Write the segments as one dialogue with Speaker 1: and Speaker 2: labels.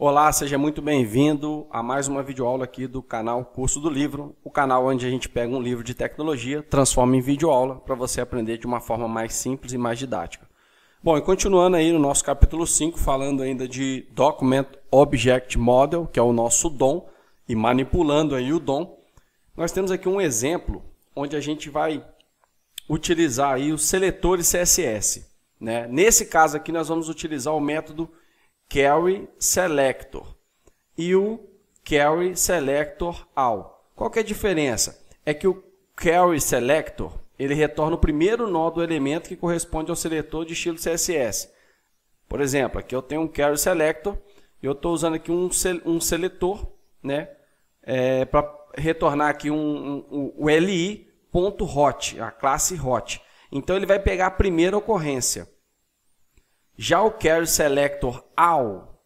Speaker 1: Olá, seja muito bem-vindo a mais uma videoaula aqui do canal Curso do Livro, o canal onde a gente pega um livro de tecnologia, transforma em videoaula para você aprender de uma forma mais simples e mais didática. Bom, e continuando aí no nosso capítulo 5, falando ainda de Document Object Model, que é o nosso DOM, e manipulando aí o DOM, nós temos aqui um exemplo onde a gente vai utilizar aí os seletores CSS, né? Nesse caso aqui nós vamos utilizar o método Query Selector e o Query Selector All. Qual que é a diferença? É que o Query Selector ele retorna o primeiro nó do elemento que corresponde ao seletor de estilo CSS. Por exemplo, aqui eu tenho um Query Selector e eu estou usando aqui um seletor, né, para retornar aqui o li.hot, a classe hot. Então ele vai pegar a primeira ocorrência. Já o Query Selector All,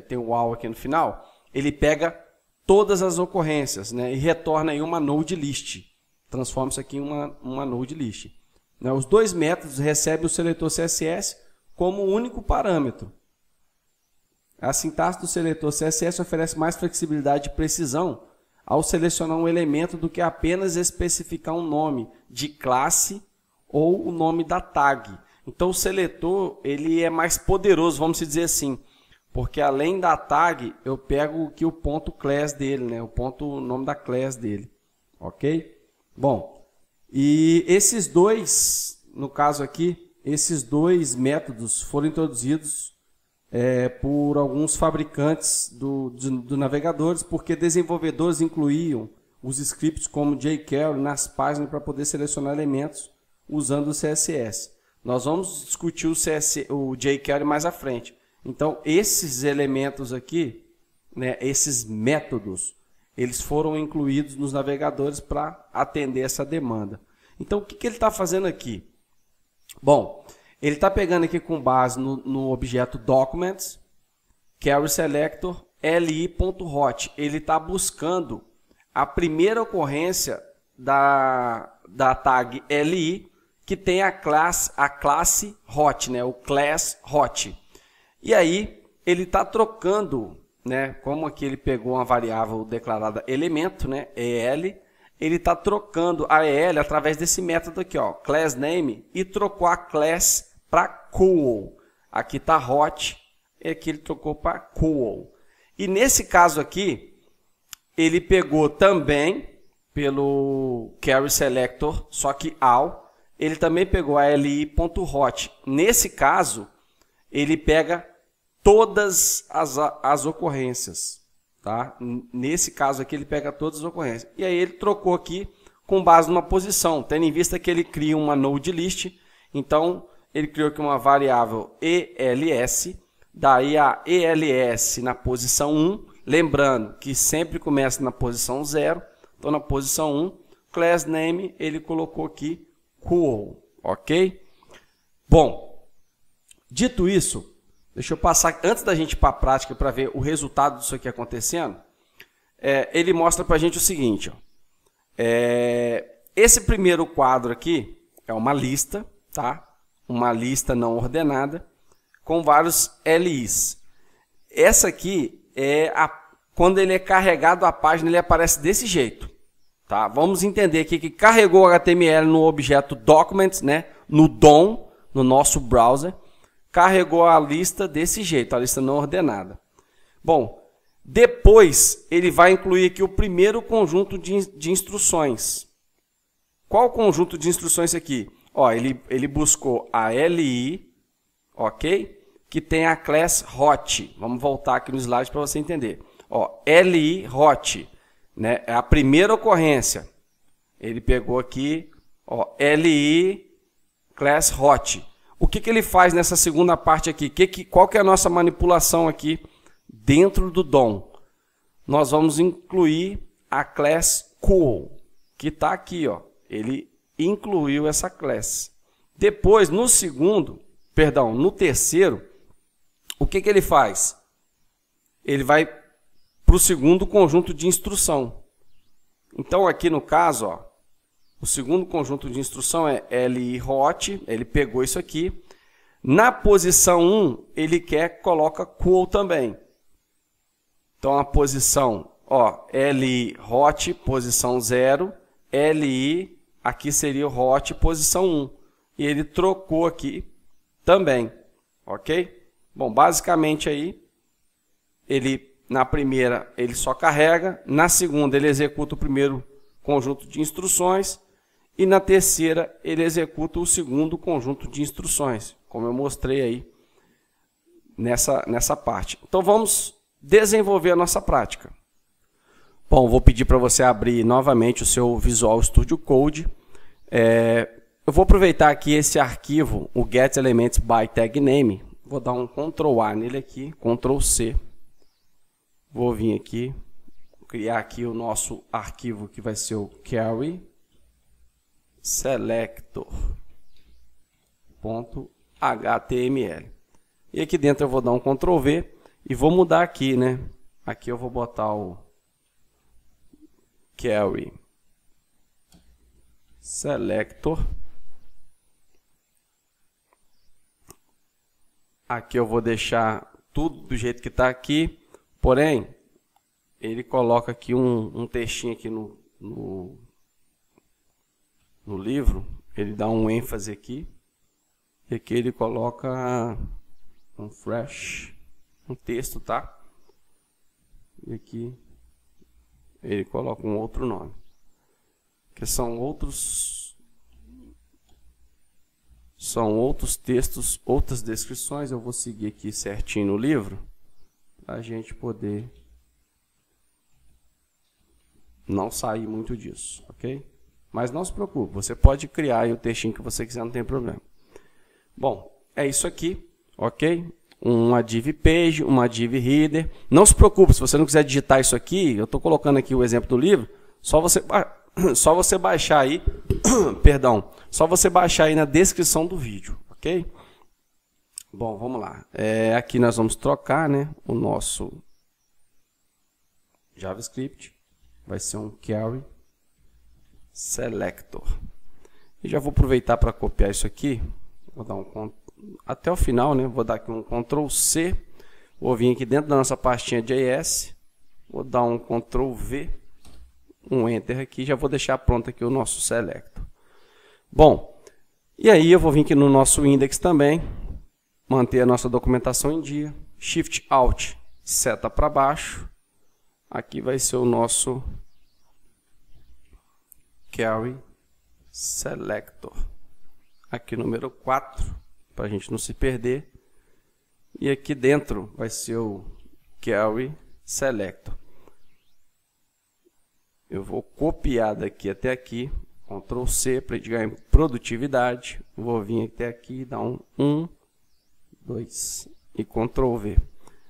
Speaker 1: tem o All aqui no final, ele pega todas as ocorrências, né, e retorna aí uma node list. Transforma isso aqui em uma node list. Né, os dois métodos recebem o seletor CSS como único parâmetro. A sintaxe do seletor CSS oferece mais flexibilidade e precisão ao selecionar um elemento do que apenas especificar um nome de classe ou o nome da tag. Então o seletor ele é mais poderoso, vamos dizer assim, porque além da tag eu pego aqui o ponto class dele, né, o nome da class dele, ok? Bom, e esses dois, no caso aqui, esses dois métodos foram introduzidos por alguns fabricantes do navegadores, porque desenvolvedores incluíam os scripts como jQuery nas páginas para poder selecionar elementos usando o CSS. Nós vamos discutir o jQuery mais à frente. Então, esses elementos aqui, né, esses métodos, eles foram incluídos nos navegadores para atender essa demanda. Então, o que ele está fazendo aqui? Bom, ele está pegando aqui com base no objeto Documents, Query Selector, li.hot. Ele está buscando a primeira ocorrência da tag li, que tem a classe hot, né, o class hot. E aí ele está trocando, né, como aqui ele pegou uma variável declarada elemento, né, el, ele está trocando a el através desse método aqui, ó, class name, e trocou a class para cool. Aqui está hot, e aqui ele trocou para cool. E nesse caso aqui, ele pegou também pelo Query Selector, só que all, ele também pegou a li.hot. Nesse caso, ele pega todas as ocorrências. Tá? Nesse caso aqui, ele pega todas as ocorrências. E aí ele trocou aqui com base numa posição, tendo em vista que ele cria uma node list. Então, ele criou aqui uma variável els, daí a els na posição 1, lembrando que sempre começa na posição 0. Então, na posição 1, class name, ele colocou aqui cool, ok? Bom, dito isso, deixa eu passar, antes da gente ir para a prática para ver o resultado disso aqui acontecendo, ele mostra para a gente o seguinte, ó, esse primeiro quadro aqui é uma lista, tá? Uma lista não ordenada, com vários LIs. Essa aqui quando ele é carregado a página, ele aparece desse jeito. Tá? Vamos entender aqui que carregou o HTML no objeto Documents, né? No DOM, no nosso browser, carregou a lista desse jeito, a lista não ordenada. Bom, depois ele vai incluir aqui o primeiro conjunto de instruções. Qual conjunto de instruções aqui? Ó, ele buscou a li, ok? Que tem a class hot. Vamos voltar aqui no slide para você entender. Ó, li hot. Né? É a primeira ocorrência. Ele pegou aqui, ó, li class hot. O que ele faz nessa segunda parte aqui? Qual que é a nossa manipulação aqui dentro do DOM? Nós vamos incluir a class cool, que está aqui, ó. Ele incluiu essa class. Depois, no terceiro, o que ele faz? Ele vai para o segundo conjunto de instrução. Então, aqui no caso, ó, o segundo conjunto de instrução é li.hot, ele pegou isso aqui. Na posição 1, ele coloca cool também. Então a posição, ó, LI hot, posição 0, LI aqui seria o hot, posição 1. E ele trocou aqui também, ok? Bom, basicamente aí, ele na primeira ele só carrega, na segunda ele executa o primeiro conjunto de instruções e na terceira ele executa o segundo conjunto de instruções, como eu mostrei aí nessa parte. Então vamos desenvolver a nossa prática. Bom, vou pedir para você abrir novamente o seu Visual Studio Code. Eu vou aproveitar aqui esse arquivo, o getElements by tag name. Vou dar um Ctrl A nele aqui, Ctrl C. Vou vir aqui, criar aqui o nosso arquivo que vai ser o query selector.html. E aqui dentro eu vou dar um Ctrl V e vou mudar aqui, né? Aqui eu vou botar o query selector. Aqui eu vou deixar tudo do jeito que está aqui. Porém, ele coloca aqui um textinho aqui no livro. Ele dá um ênfase aqui. E aqui ele coloca um fresh, um texto, tá? E aqui ele coloca um outro nome. Que são outros textos, outras descrições. Eu vou seguir aqui certinho no livro, para a gente poder não sair muito disso, ok? Mas não se preocupe, você pode criar aí o textinho que você quiser, não tem problema. Bom, é isso aqui, ok? Uma div page, uma div header. Não se preocupe, se você não quiser digitar isso aqui, eu estou colocando aqui o exemplo do livro, só você baixar aí, perdão, só você baixar aí na descrição do vídeo, ok? Bom, vamos lá. Aqui nós vamos trocar, né, o nosso JavaScript. Vai ser um query selector. E já vou aproveitar para copiar isso aqui. Vou dar até o final, né? Vou dar aqui um Ctrl C. Vou vir aqui dentro da nossa pastinha JS. Vou dar um Ctrl V. Um Enter aqui. Já vou deixar pronto aqui o nosso selector. Bom, e aí eu vou vir aqui no nosso index também. Manter a nossa documentação em dia. Shift Alt, seta para baixo. Aqui vai ser o nosso query selector. Aqui número 4, para a gente não se perder. E aqui dentro vai ser o query selector. Eu vou copiar daqui até aqui, Ctrl C para ganhar em produtividade. Vou vir até aqui e dar um 2 e Ctrl V.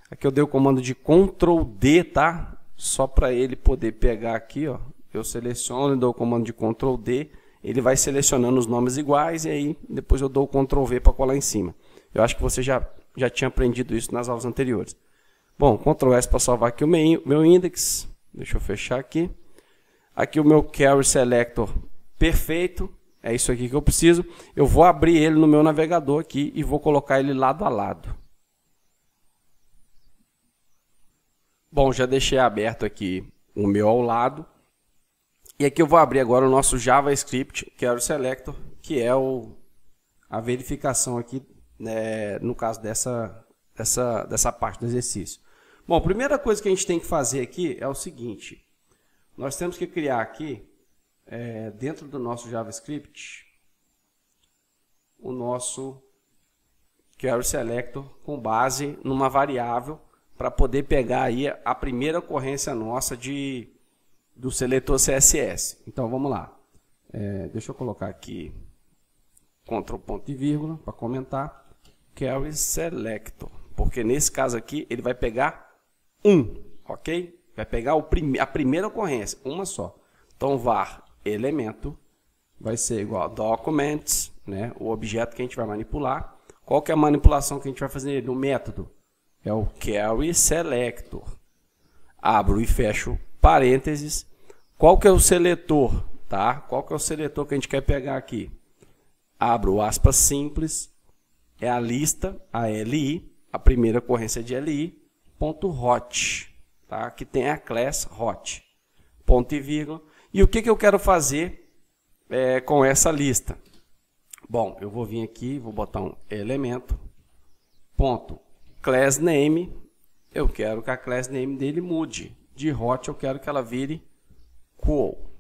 Speaker 1: Aqui eu dei o comando de Ctrl D, tá? Só para ele poder pegar aqui, ó. Eu seleciono e dou o comando de Ctrl D. Ele vai selecionando os nomes iguais e aí depois eu dou o Ctrl V para colar em cima. Eu acho que você já tinha aprendido isso nas aulas anteriores. Bom, Ctrl S para salvar aqui o meu index. Deixa eu fechar aqui. Aqui o meu query selector perfeito. É isso aqui que eu preciso. Eu vou abrir ele no meu navegador aqui e vou colocar ele lado a lado. Bom, já deixei aberto aqui o meu ao lado. E aqui eu vou abrir agora o nosso JavaScript query selector, que é a verificação aqui, né, no caso dessa parte do exercício. Bom, a primeira coisa que a gente tem que fazer aqui é o seguinte. Nós temos que criar aqui, dentro do nosso JavaScript, o nosso query selector com base numa variável para poder pegar aí a primeira ocorrência nossa do seletor CSS. Então vamos lá. Deixa eu colocar aqui Ctrl ponto e vírgula para comentar. Query selector. Porque nesse caso aqui ele vai pegar ok? Vai pegar a primeira ocorrência, uma só. Então var elemento vai ser igual a documents, né? O objeto que a gente vai manipular. Qual que é a manipulação que a gente vai fazer no método? É o query selector. Abro e fecho parênteses. Qual que é o seletor? Tá? Qual que é o seletor que a gente quer pegar aqui? Abro aspas simples. É a lista, a LI, a primeira ocorrência de LI, ponto hot. tá? Que tem a class hot, ponto e vírgula. E o que eu quero fazer com essa lista? Bom, eu vou vir aqui, vou botar um elemento, ponto, class name, eu quero que a class name dele mude. De hot eu quero que ela vire cool,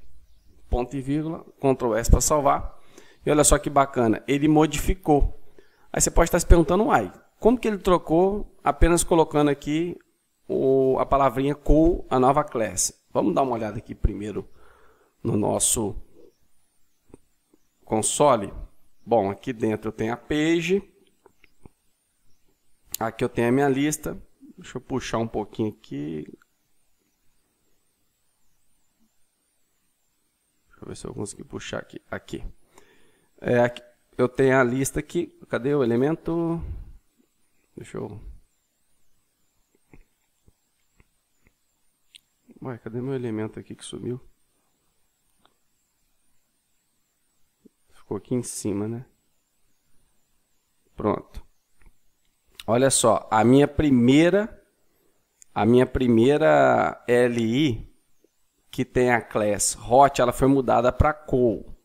Speaker 1: ponto e vírgula, Ctrl S para salvar. E olha só que bacana, ele modificou. Aí você pode estar se perguntando, uai, como que ele trocou apenas colocando aqui a palavrinha cool, a nova classe? Vamos dar uma olhada aqui primeiro no nosso console. Bom, aqui dentro eu tenho a page, aqui eu tenho a minha lista. Deixa eu puxar um pouquinho aqui. Deixa eu ver se eu consegui puxar aqui. Aqui eu tenho a lista aqui. Cadê o elemento? Deixa eu... Ué, cadê meu elemento aqui que sumiu? Ficou aqui em cima, né? Pronto. Olha só, a minha primeira LI, que tem a class hot, ela foi mudada para cool,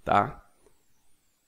Speaker 1: tá?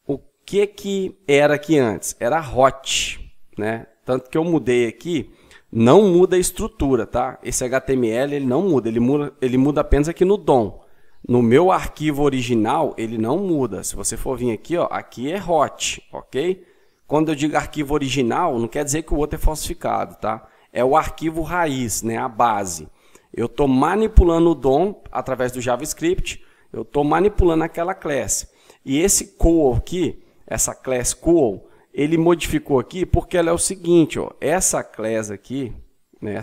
Speaker 1: O que era aqui antes? Era hot, né? Tanto que eu mudei aqui, não muda a estrutura, tá? Esse HTML ele não muda, ele muda apenas aqui no DOM. No meu arquivo original, ele não muda. Se você for vir aqui, ó, aqui é hot, ok? Quando eu digo arquivo original, não quer dizer que o outro é falsificado, tá? É o arquivo raiz, né, a base. Eu estou manipulando o DOM através do JavaScript, eu estou manipulando aquela classe. E esse cool aqui, essa class cool, ele modificou aqui porque ela é o seguinte, ó, essa class aqui, né,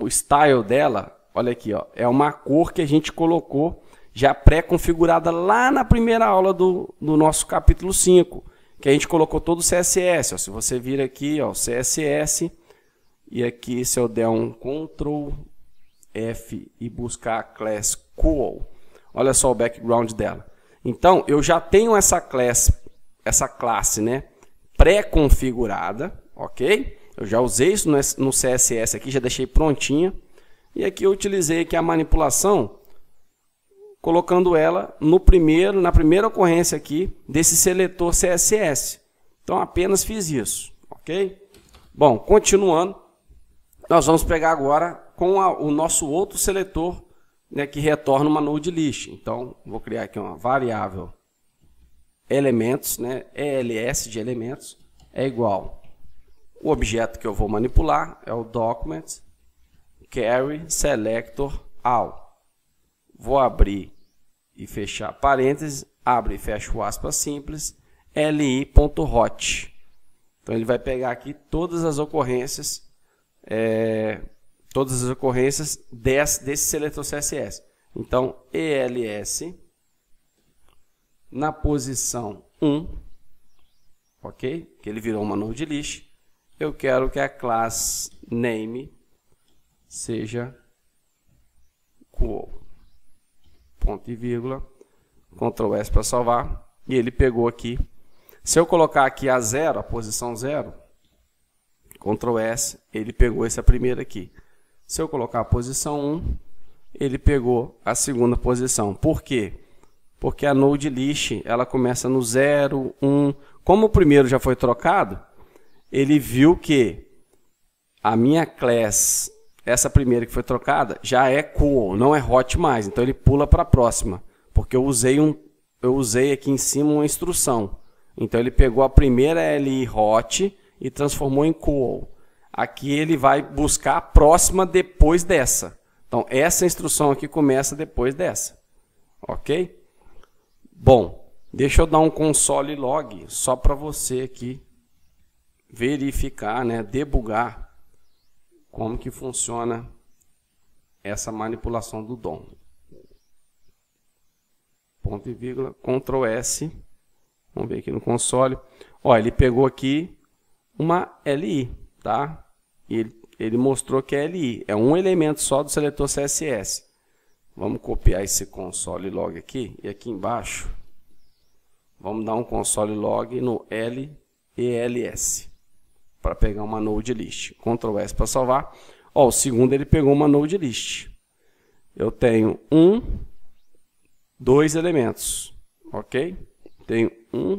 Speaker 1: o style dela, olha aqui, ó, é uma cor que a gente colocou já pré-configurada lá na primeira aula do nosso capítulo 5, que a gente colocou todo o CSS. Ó, se você vir aqui, ó, CSS, e aqui se eu der um Ctrl F e buscar a class cool, olha só o background dela. Então, eu já tenho essa classe, né, pré-configurada, ok? Eu já usei isso no CSS aqui, já deixei prontinha. E aqui eu utilizei aqui a manipulação, colocando ela na primeira ocorrência aqui desse seletor CSS. Então, apenas fiz isso, ok? Bom, continuando, nós vamos pegar agora com o nosso outro seletor, né, que retorna uma node list. Então, vou criar aqui uma variável elementos, né, ELS de elementos, é igual. O objeto que eu vou manipular é o document carry selector all. Vou abrir e fechar parênteses, abre e fecha o aspas simples, li.hot. Então ele vai pegar aqui todas as ocorrências desse seletor CSS. Então ELS na posição 1, ok? Que ele virou uma node list. Eu quero que a class name seja cool, ponto e vírgula, Ctrl S para salvar, e ele pegou aqui. Se eu colocar aqui a 0, a posição 0, Ctrl S, ele pegou essa primeira aqui. Se eu colocar a posição 1, ele pegou a segunda posição. Por quê? Porque a node list, ela começa no 0, 1. Como o primeiro já foi trocado, ele viu que a minha class, essa primeira que foi trocada, já é cool, não é hot mais. Então ele pula para a próxima, porque eu usei aqui em cima uma instrução. Então ele pegou a primeira LI hot e transformou em cool. Aqui ele vai buscar a próxima depois dessa. Então essa instrução aqui começa depois dessa. Ok? Bom, deixa eu dar um console log só para você aqui verificar, né, debugar como que funciona essa manipulação do DOM. Ponto e vírgula, Ctrl S. Vamos ver aqui no console. Ó, ele pegou aqui uma LI, tá? E ele mostrou que é LI. É um elemento só do seletor CSS. Vamos copiar esse console log aqui. E aqui embaixo, vamos dar um console log no LELS. para pegar uma node list. Ctrl S para salvar. Ó, o segundo ele pegou uma node list. Eu tenho 2 elementos, ok? Tenho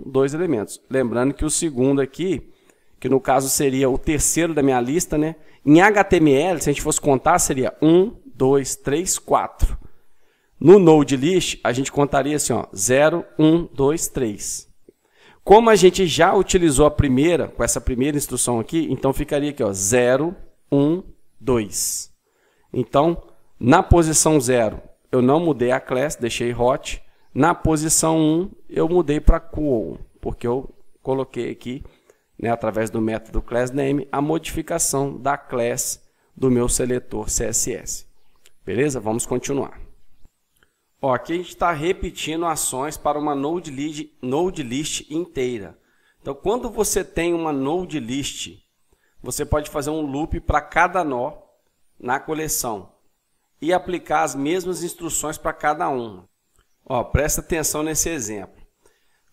Speaker 1: 2 elementos. Lembrando que o segundo aqui, que no caso seria o terceiro da minha lista, né? Em HTML, se a gente fosse contar, seria 1, 2, 3, 4. No Node List, a gente contaria assim, ó, 0, 1, 2, 3. Como a gente já utilizou a primeira, com essa primeira instrução aqui, então ficaria aqui, ó, 0, 1, 2. Então, na posição 0, eu não mudei a class, deixei hot. Na posição 1, eu mudei para cool, porque eu coloquei aqui, né, através do método className, a modificação da class do meu seletor CSS. Beleza? Vamos continuar. Ó, aqui a gente está repetindo ações para uma node list inteira. Então, quando você tem uma node list, você pode fazer um loop para cada nó na coleção e aplicar as mesmas instruções para cada uma. Ó, presta atenção nesse exemplo.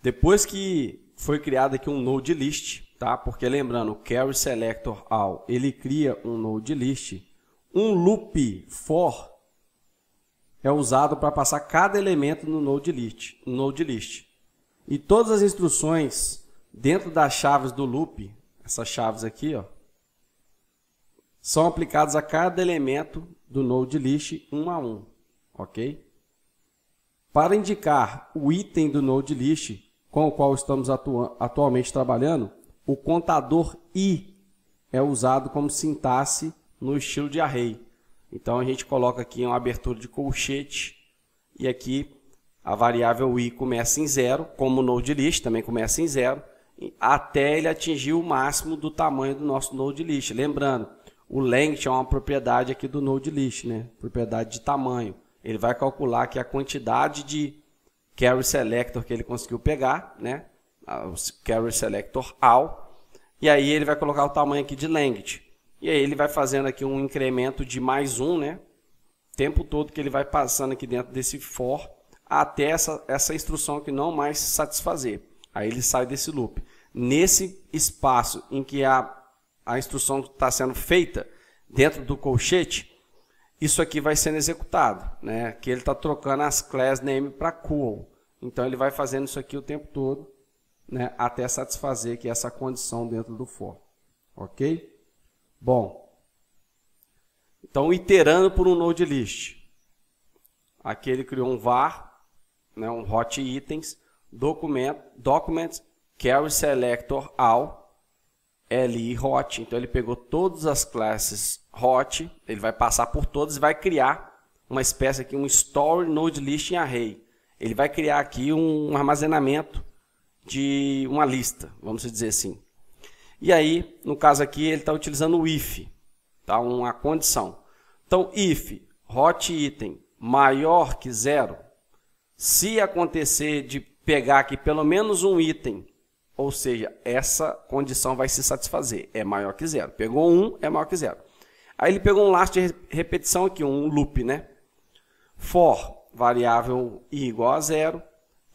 Speaker 1: Depois que foi criado aqui um node list, tá? Porque lembrando, o carry selector all, ele cria um node list, um loop for é usado para passar cada elemento no node list. E todas as instruções dentro das chaves do loop, essas chaves aqui, ó, são aplicadas a cada elemento do node list um a um, ok? Para indicar o item do node list com o qual estamos atualmente trabalhando, o contador i é usado como sintaxe no estilo de array. Então a gente coloca aqui uma abertura de colchete e aqui a variável i começa em 0, como o node list também começa em 0, até ele atingir o máximo do tamanho do nosso node list. Lembrando, o length é uma propriedade aqui do node list, né? Propriedade de tamanho. Ele vai calcular aqui a quantidade de carry selector que ele conseguiu pegar, né? O carry selector all, e aí ele vai colocar o tamanho aqui de length. E aí ele vai fazendo aqui um incremento de mais 1, né? O tempo todo que ele vai passando aqui dentro desse for, até essa instrução aqui não mais satisfazer. Aí ele sai desse loop. Nesse espaço em que a instrução está sendo feita dentro do colchete, isso aqui vai sendo executado, né? Que ele está trocando as class name para cool. Então ele vai fazendo isso aqui o tempo todo, né? Até satisfazer aqui essa condição dentro do for. Ok? Bom, então iterando por um node list. Aqui ele criou um var, né, um hot items, document carry selector all, li hot. Então ele pegou todas as classes hot, ele vai passar por todas e vai criar uma espécie aqui, um store node list em array. Ele vai criar aqui um armazenamento de uma lista, vamos dizer assim. E aí, no caso aqui, ele está utilizando o if, tá? Uma condição. Então, if hot item maior que 0, se acontecer de pegar aqui pelo menos um item, ou seja, essa condição vai se satisfazer, é maior que 0. Pegou 1, é maior que 0. Aí ele pegou um laço de repetição aqui, um loop, né? For, variável i igual a 0,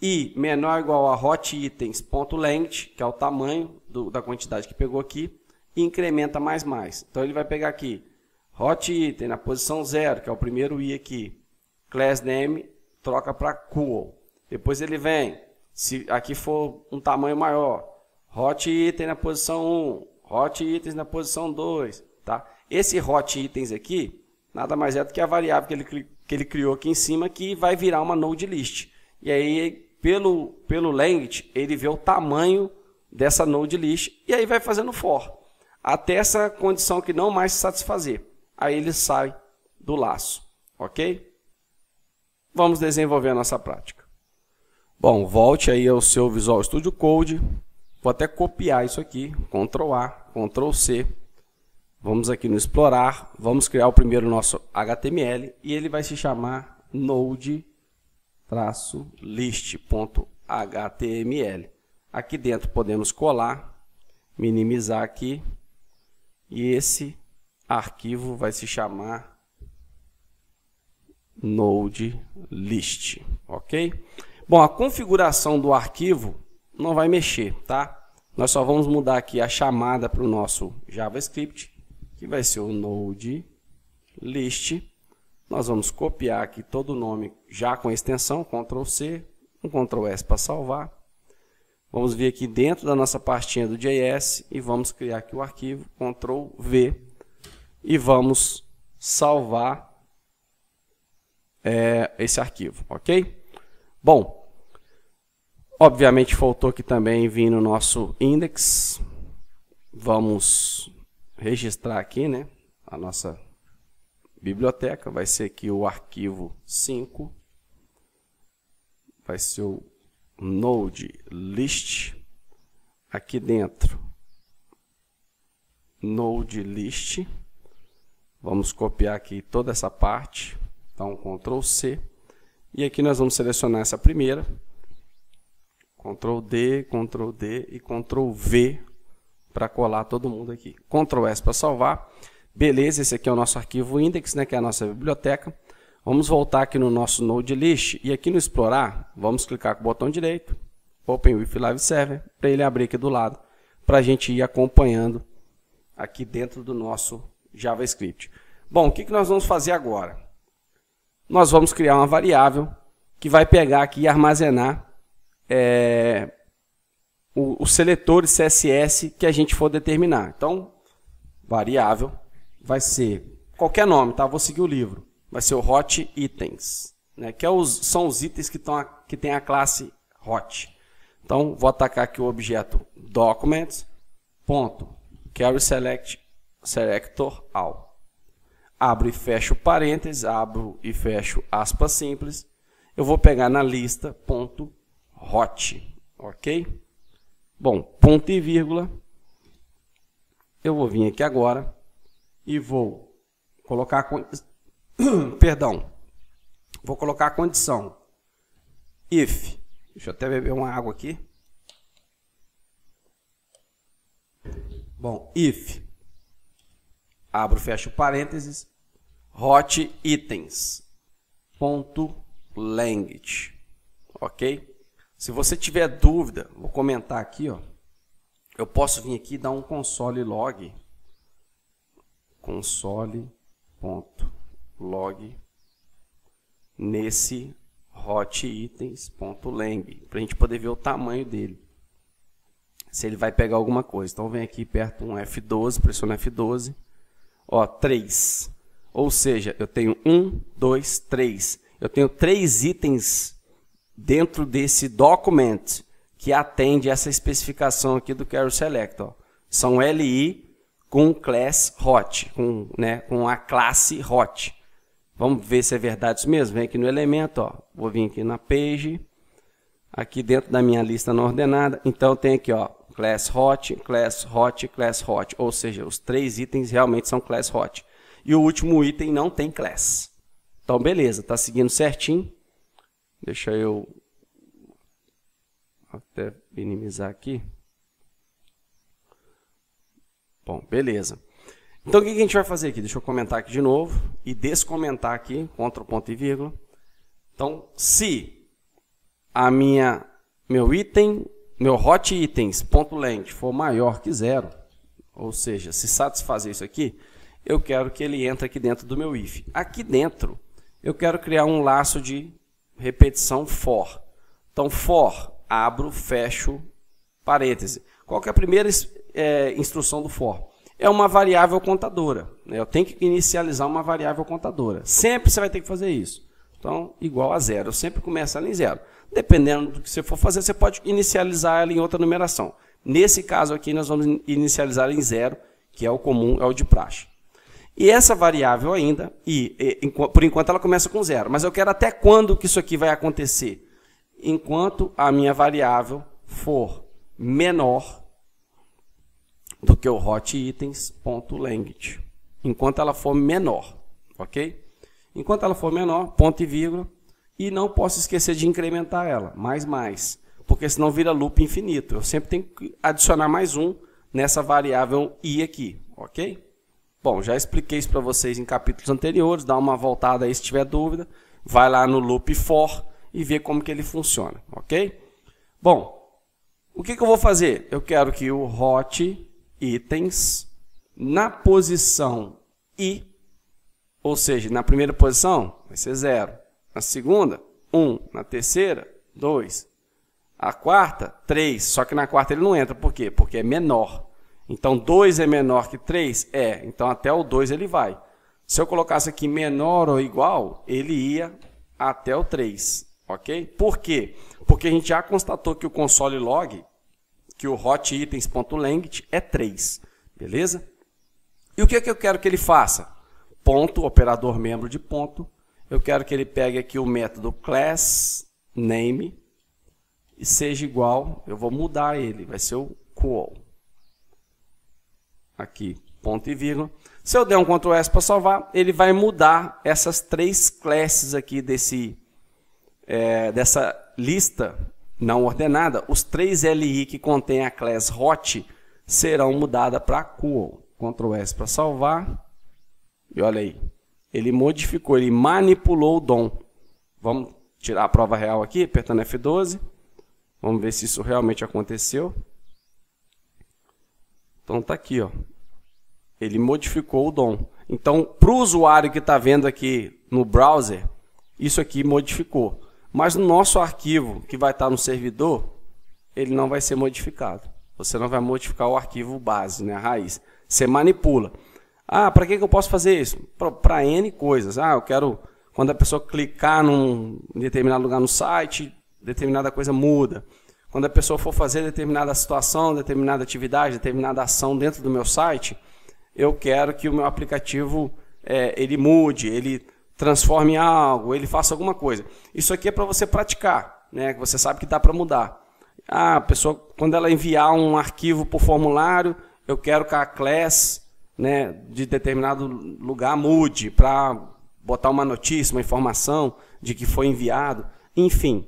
Speaker 1: i menor ou igual a hot items.length, que é o tamanho da quantidade que pegou aqui, e incrementa mais. Então ele vai pegar aqui hot item na posição 0, que é o primeiro i aqui, class name, troca para cool. Depois ele vem, se aqui for um tamanho maior, hot item na posição 1, hot itens na posição 2, tá? Esse hot itens aqui nada mais é do que a variável que ele criou aqui em cima, que vai virar uma node list. E aí, pelo length, ele vê o tamanho dessa node list e aí vai fazendo for, até essa condição que não mais se satisfazer. Aí ele sai do laço, ok? Vamos desenvolver a nossa prática. Bom, volte aí ao seu Visual Studio Code. Vou até copiar isso aqui, Ctrl A, Ctrl C. Vamos aqui no Explorar, vamos criar o primeiro nosso HTML e ele vai se chamar node-list.html. Aqui dentro podemos colar, minimizar aqui e esse arquivo vai se chamar node-list, ok? Bom, a configuração do arquivo não vai mexer, tá? nós só vamos mudar aqui a chamada para o nosso JavaScript, que vai ser o node list. Nós vamos copiar aqui todo o nome já com a extensão, Ctrl C, um Ctrl S para salvar. Vamos vir aqui dentro da nossa pastinha do JS e vamos criar aqui o arquivo, Ctrl V, e vamos salvar esse arquivo, ok? Bom, obviamente faltou aqui também vir no nosso index. Vamos registrar aqui, né, a nossa biblioteca. Vai ser aqui o arquivo 5. Vai ser o node list. Aqui dentro, node list. Vamos copiar aqui toda essa parte. Então, Ctrl C. E aqui nós vamos selecionar essa primeira. Ctrl D e Ctrl V para colar todo mundo aqui. Ctrl S para salvar. Beleza, esse aqui é o nosso arquivo index, né, que é a nossa biblioteca. Vamos voltar aqui no nosso node list e aqui no explorar, vamos clicar com o botão direito, Open with Live Server, para ele abrir aqui do lado, para a gente ir acompanhando aqui dentro do nosso JavaScript. Bom, o que nós vamos fazer agora? Nós vamos criar uma variável que vai pegar aqui e armazenar os seletores CSS que a gente for determinar. Então, variável vai ser qualquer nome, tá? Vou seguir o livro. Vai ser o hot itens, né? Que são os itens que tem a classe hot. Então, vou atacar aqui o objeto documents.carrySelector all. Abro e fecho parênteses, abro e fecho aspas simples. Eu vou pegar na lista ponto hot, ok? Bom, ponto e vírgula. Eu vou vir aqui agora e vou colocar vou colocar a condição if. Deixa eu até beber uma água aqui. Bom, if, abro, fecho parênteses, hot itens, ponto language, ok? Se você tiver dúvida, vou comentar aqui, ó. Eu posso vir aqui e dar um console log nesse hot itens.lang, para a gente poder ver o tamanho dele, se ele vai pegar alguma coisa. Então vem aqui perto um F12, pressiona F12, ó, 3, ou seja, eu tenho 1, 2, 3, eu tenho 3 itens dentro desse document que atende essa especificação aqui do CarrySelector. São LI com class hot, com a classe hot. Vamos ver se é verdade isso mesmo. Vem aqui no elemento, ó. Vou vir aqui na page, aqui dentro da minha lista não ordenada. Então tem aqui, ó, class hot, class hot, class hot. Ou seja, os 3 itens realmente são class hot. E o último item não tem class. Então beleza, tá seguindo certinho. Deixa eu até minimizar aqui. Bom, beleza. Então o que a gente vai fazer aqui? Deixa eu comentar aqui de novo e descomentar aqui, Ctrl ponto e vírgula. Então, se a meu hot itens.length for maior que 0, ou seja, se satisfazer isso aqui, eu quero que ele entre aqui dentro do meu if. Aqui dentro, eu quero criar um laço de repetição for. Então, for, abro, fecho, parêntese. Qual que é a primeira instrução do for? É uma variável contadora, né? Eu tenho que inicializar uma variável contadora. Sempre você vai ter que fazer isso. Então, igual a 0. Eu sempre começo ela em 0. Dependendo do que você for fazer, você pode inicializar ela em outra numeração. Nesse caso aqui, nós vamos inicializar em 0, que é o comum, é o de praxe. E essa variável ainda, por enquanto ela começa com 0. Mas eu quero até quando que isso aqui vai acontecer? Enquanto a minha variável for menor do que o hot itens.length. Enquanto ela for menor, ok? Enquanto ela for menor, ponto e vírgula, e não posso esquecer de incrementar ela, mais, porque senão vira loop infinito. Eu sempre tenho que adicionar mais um nessa variável i aqui, ok? Bom, já expliquei isso para vocês em capítulos anteriores, dá uma voltada aí se tiver dúvida, vai lá no loop for e vê como que ele funciona, ok? Bom, O que eu vou fazer? Eu quero que o hot itens na posição I, ou seja, na primeira posição vai ser 0, na segunda 1, na terceira 2, a quarta 3, só que na quarta ele não entra, por quê? Porque é menor. Então 2 é menor que 3? É, então até o 2 ele vai. Se eu colocasse aqui menor ou igual, ele ia até o 3, ok? Por quê? Porque a gente já constatou que o console log, que o hot itens.length é 3, beleza? E o que eu quero que ele faça? Ponto, operador membro de ponto. Eu quero que ele pegue aqui o método class name e seja igual, eu vou mudar ele, vai ser o qual. Aqui, ponto e vírgula. Se eu der um Ctrl S para salvar, ele vai mudar essas 3 classes aqui dessa lista não ordenada. Os 3 LI que contém a class hot serão mudadas para qual. Ctrl S para salvar. E olha aí, ele modificou, ele manipulou o DOM. Vamos tirar a prova real aqui, apertando F12. Vamos ver se isso realmente aconteceu. Então está aqui, ó. Ele modificou o DOM. Então, para o usuário que está vendo aqui no browser, isso aqui modificou. Mas no nosso arquivo, que vai estar no servidor, ele não vai ser modificado. Você não vai modificar o arquivo base, né, a raiz. Você manipula. Ah, para que eu posso fazer isso? Para N coisas. Ah, eu quero, quando a pessoa clicar em determinado lugar no site, determinada coisa muda. Quando a pessoa for fazer determinada situação, determinada atividade, determinada ação dentro do meu site, eu quero que o meu aplicativo ele mude, ele transforme em algo, ele faça alguma coisa. Isso aqui é para você praticar, né? Que você sabe que dá para mudar. Ah, a pessoa, quando ela enviar um arquivo por formulário, eu quero que a class, né, de determinado lugar mude para botar uma notícia, uma informação de que foi enviado. Enfim,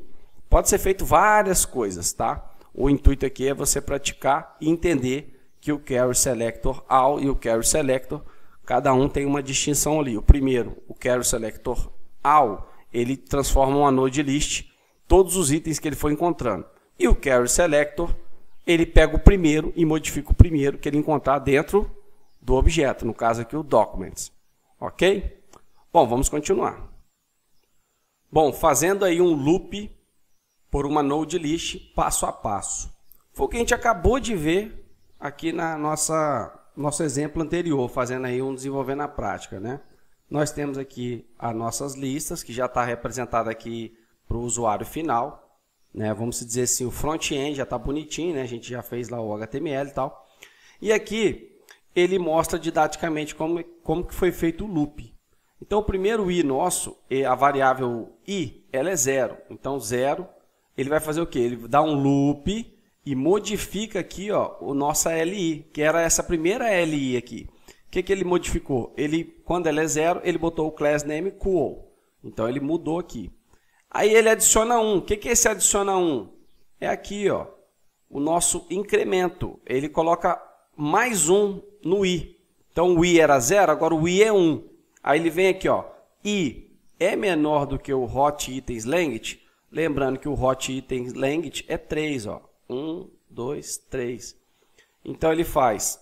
Speaker 1: pode ser feito várias coisas, tá? O intuito aqui é você praticar e entender que o Query Selector All e o Query Selector, cada um tem uma distinção ali. O primeiro, o Query Selector All, ele transforma uma node list todos os itens que ele for encontrando. E o Query Selector, ele pega o primeiro e modifica o primeiro que ele encontrar dentro do objeto, no caso aqui o Documents. Ok? Bom, vamos continuar. Bom, fazendo aí um loop por uma node list passo a passo. Foi o que a gente acabou de ver aqui na nosso exemplo anterior, fazendo aí desenvolvendo na prática, né? Nós temos aqui as nossas listas, que já está representada aqui para o usuário final, né? Vamos dizer assim, o front-end já está bonitinho, né? A gente já fez lá o HTML e tal. E aqui ele mostra didaticamente como que foi feito o loop. Então o primeiro i nosso, a variável i, ela é 0. Então 0, ele vai fazer o quê? Ele dá um loop e modifica aqui, ó, o nossa LI, que era essa primeira LI aqui. O que ele modificou? Quando ela é 0, ele botou o class name qual. Então ele mudou aqui. Aí ele adiciona 1. O que é esse adiciona 1? É aqui, ó, o nosso incremento. Ele coloca mais 1 no i. Então o i era 0, agora o i é 1. Aí ele vem aqui, ó, i é menor do que o hot itens length. Lembrando que o hot itens length é 3, ó. 1, 2, 3. Então ele faz,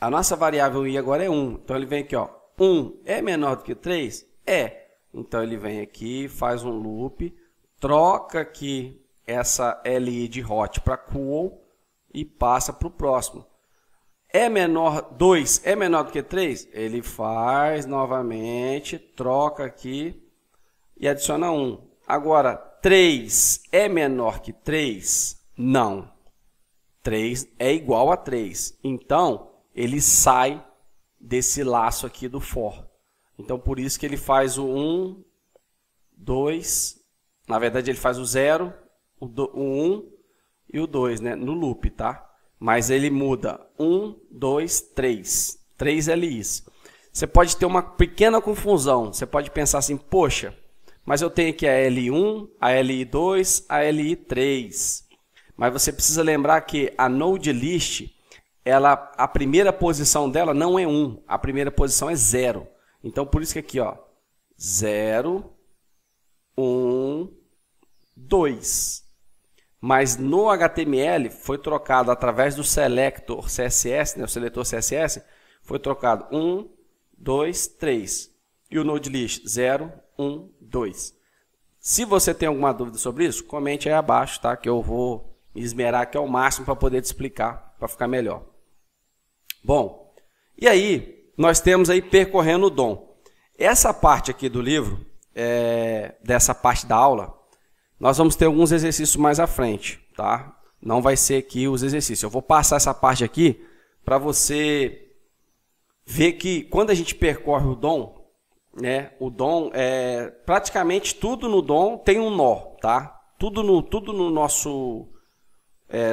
Speaker 1: a nossa variável i agora é 1. Então ele vem aqui, ó, 1 é menor do que 3? É. Então ele vem aqui, faz um loop, troca aqui essa li de hot para qual e passa para o próximo. 2 é menor do que 3? Ele faz novamente, troca aqui e adiciona 1. Agora, 3 é menor que 3? Não. 3 é igual a 3. Então, ele sai desse laço aqui do for. Então, por isso que ele faz o 1, 2, na verdade ele faz o 0, o 1 e o 2, né, no loop, tá? Mas ele muda 1, 2, 3. 3 LIs. Você pode ter uma pequena confusão. Você pode pensar assim, poxa, mas eu tenho aqui a L1, a Li2, a Li3. Mas você precisa lembrar que a node list, a primeira posição dela não é 1, a primeira posição é 0. Então, por isso que aqui, ó, 0, 1, 2. mas no HTML foi trocado através do selector CSS, né, o seletor CSS, foi trocado 1, 2, 3. E o NodeList 0, 1, 2. Se você tem alguma dúvida sobre isso, comente aí abaixo, tá? Que eu vou me esmerar aqui ao máximo para poder te explicar, para ficar melhor. Bom, e aí nós temos aí percorrendo o DOM. Essa parte aqui do livro, dessa parte da aula, nós vamos ter alguns exercícios mais à frente, tá? Não vai ser aqui os exercícios. Eu vou passar essa parte aqui para você ver que quando a gente percorre o DOM, né, o DOM, praticamente tudo no DOM tem um nó, tá? Tudo no nosso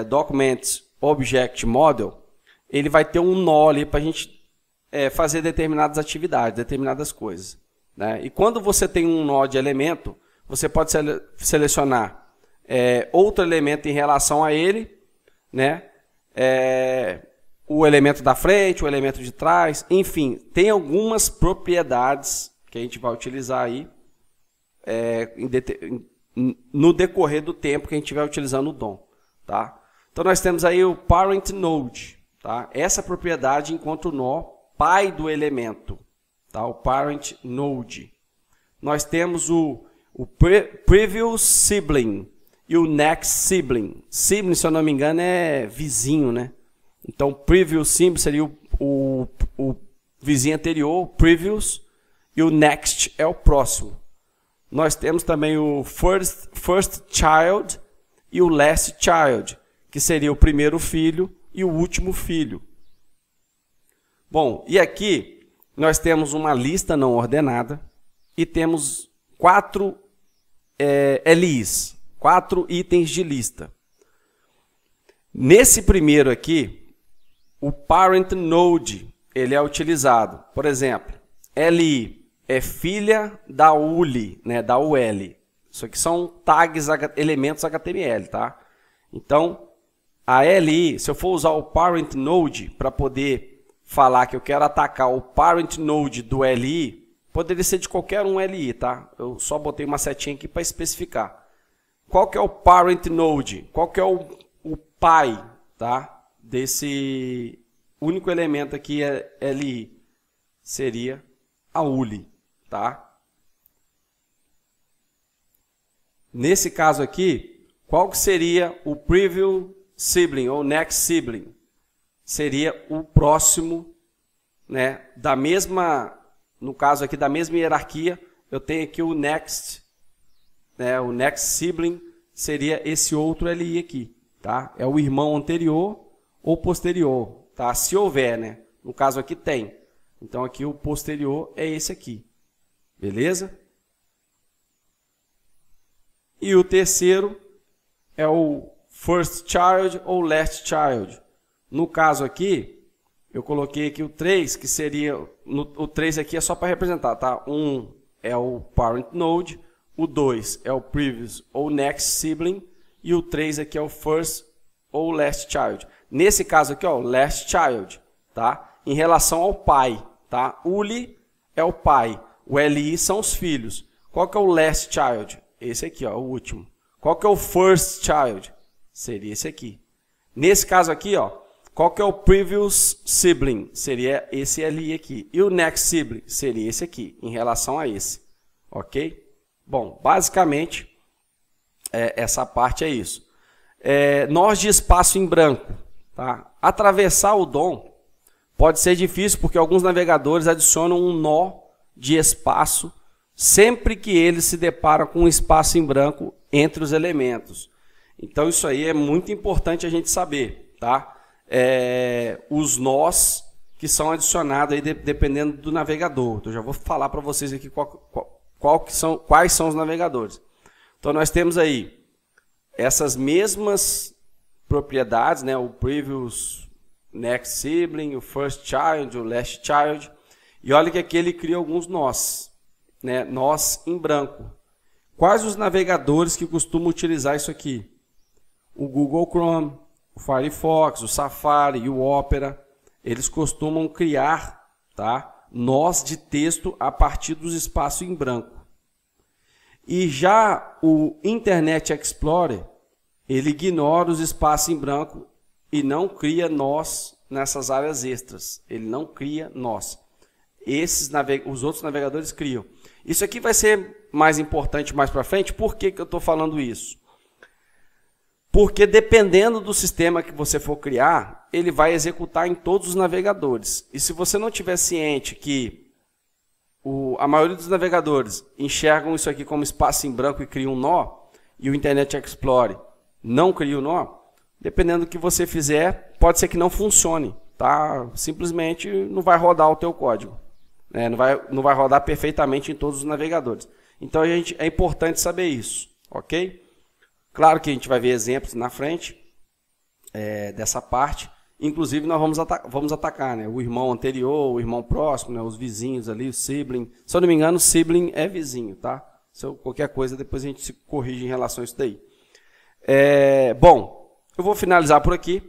Speaker 1: Document Object Model, ele vai ter um nó ali para a gente fazer determinadas atividades, determinadas coisas, né? E quando você tem um nó de elemento, você pode selecionar outro elemento em relação a ele, né? O elemento da frente, o elemento de trás, enfim, tem algumas propriedades que a gente vai utilizar aí no decorrer do tempo que a gente estiver utilizando o DOM, tá? Então nós temos aí o Parent Node, tá? Essa propriedade encontra o nó pai do elemento, tá? O Parent Node. Nós temos o Previous Sibling e o Next Sibling. Sibling, se eu não me engano, é vizinho, né? Então, Previous Sibling seria o vizinho anterior, o Previous, e o Next é o próximo. Nós temos também o First Child e o Last Child, que seria o primeiro filho e o último filho. Bom, e aqui nós temos uma lista não ordenada e temos 4 LIs, 4 itens de lista. Nesse primeiro aqui, o Parent Node ele é utilizado. Por exemplo, LI é filha da ULI, né, da UL. Isso aqui são tags, elementos HTML, tá? Então, a LI, se eu for usar o Parent Node para poder falar que eu quero atacar o Parent Node do LI, poderia ser de qualquer um LI, tá? Eu só botei uma setinha aqui para especificar. Qual que é o Parent Node? Qual que é o pai, tá? Desse único elemento aqui, LI? Seria a ULI, tá? Nesse caso aqui, qual que seria o Previous Sibling ou Next Sibling? Seria o próximo, né, da mesma, no caso aqui da mesma hierarquia, eu tenho aqui o Next, né, o Next Sibling seria esse outro LI aqui, tá? É o irmão anterior ou posterior, tá? Se houver, né? No caso aqui tem. Então aqui o posterior é esse aqui, beleza? E o terceiro é o First Child ou Last Child. No caso aqui, eu coloquei aqui o 3, que seria... o 3 aqui é só para representar, tá? 1 é o Parent Node, o 2 é o Previous ou Next Sibling, e o 3 aqui é o First ou Last Child. Nesse caso aqui, ó, Last Child, tá? Em relação ao pai, tá? ULI é o pai, o LI são os filhos. Qual que é o Last Child? Esse aqui, ó, o último. Qual que é o First Child? Seria esse aqui. Nesse caso aqui, ó, qual que é o Previous Sibling? Seria esse LI aqui. E o Next Sibling? Seria esse aqui, em relação a esse. Ok? Bom, basicamente, essa parte é isso. Nós de espaço em branco. Tá? Atravessar o DOM pode ser difícil, porque alguns navegadores adicionam um nó de espaço sempre que eles se deparam com um espaço em branco entre os elementos. Então, isso aí é muito importante a gente saber, tá? Os nós que são adicionados aí dependendo do navegador. Então, eu já vou falar para vocês aqui quais são os navegadores. Então, nós temos aí essas mesmas propriedades, né? O Previous Next Sibling, o First Child, o Last Child. E olha que aqui ele cria alguns nós, né? Nós em branco. Quais os navegadores que costumam utilizar isso aqui? O Google Chrome, o Firefox, o Safari e o Opera, eles costumam criar, tá, nós de texto a partir dos espaços em branco. E já o Internet Explorer, ele ignora os espaços em branco e não cria nós nessas áreas extras. Ele não cria nós. Os outros navegadores criam. Isso aqui vai ser mais importante mais para frente. Por que eu estou falando isso? Porque dependendo do sistema que você for criar, ele vai executar em todos os navegadores. E se você não tiver ciente que a maioria dos navegadores enxergam isso aqui como espaço em branco e criam um nó, e o Internet Explorer não cria o nó, dependendo do que você fizer, pode ser que não funcione. Tá? Simplesmente não vai rodar o teu código. Não vai rodar perfeitamente em todos os navegadores. Então é importante saber isso. Ok? Claro que a gente vai ver exemplos na frente dessa parte. Inclusive, nós vamos atacar, né? O irmão anterior, o irmão próximo, né? Os vizinhos ali, o sibling. Se eu não me engano, o sibling é vizinho, tá? Qualquer coisa, depois a gente se corrige em relação a isso daí. Bom, eu vou finalizar por aqui.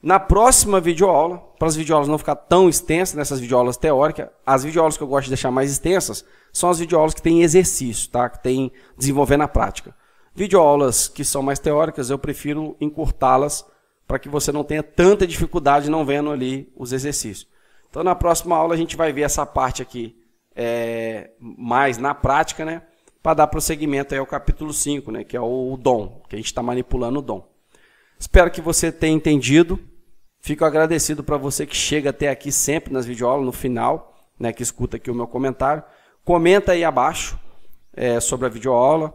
Speaker 1: Na próxima videoaula, para as videoaulas não ficar tão extensas, nessas videoaulas teóricas, as videoaulas que eu gosto de deixar mais extensas são as videoaulas que tem exercício, tá? Que tem desenvolver na prática. Videoaulas que são mais teóricas, eu prefiro encurtá-las para que você não tenha tanta dificuldade não vendo ali os exercícios. Então, na próxima aula, a gente vai ver essa parte aqui mais na prática, né? Para dar prosseguimento aí ao capítulo 5, né? Que é o dom, que a gente está manipulando o dom. Espero que você tenha entendido. Fico agradecido para você que chega até aqui sempre nas videoaulas, no final, né? Que escuta aqui o meu comentário. Comenta aí abaixo sobre a videoaula.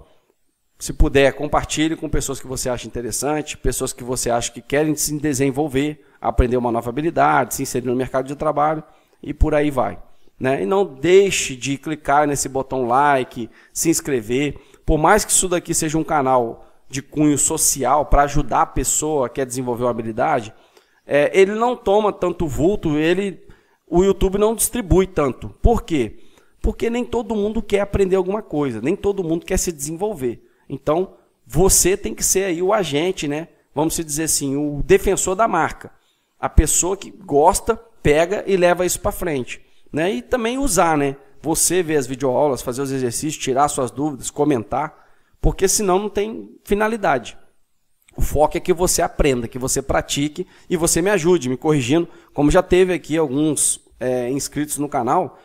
Speaker 1: Se puder, compartilhe com pessoas que você acha interessante, pessoas que você acha que querem se desenvolver, aprender uma nova habilidade, se inserir no mercado de trabalho e por aí vai. Né? E não deixe de clicar nesse botão like, se inscrever. Por mais que isso daqui seja um canal de cunho social para ajudar a pessoa que quer desenvolver uma habilidade, ele não toma tanto vulto, o YouTube não distribui tanto. Por quê? Porque nem todo mundo quer aprender alguma coisa, nem todo mundo quer se desenvolver. Então, você tem que ser aí o agente, né? Vamos dizer assim, o defensor da marca. A pessoa que gosta, pega e leva isso para frente. Né? E também usar, né? Você ver as videoaulas, fazer os exercícios, tirar suas dúvidas, comentar, porque senão não tem finalidade. O foco é que você aprenda, que você pratique e você me ajude, me corrigindo. Como já teve aqui alguns inscritos no canal,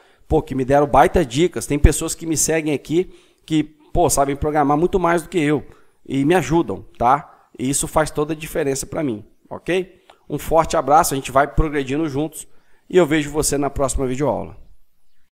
Speaker 1: que me deram baita dicas. Tem pessoas que me seguem aqui que sabem programar muito mais do que eu e me ajudam, tá? E isso faz toda a diferença para mim, ok? Um forte abraço, a gente vai progredindo juntos e eu vejo você na próxima videoaula.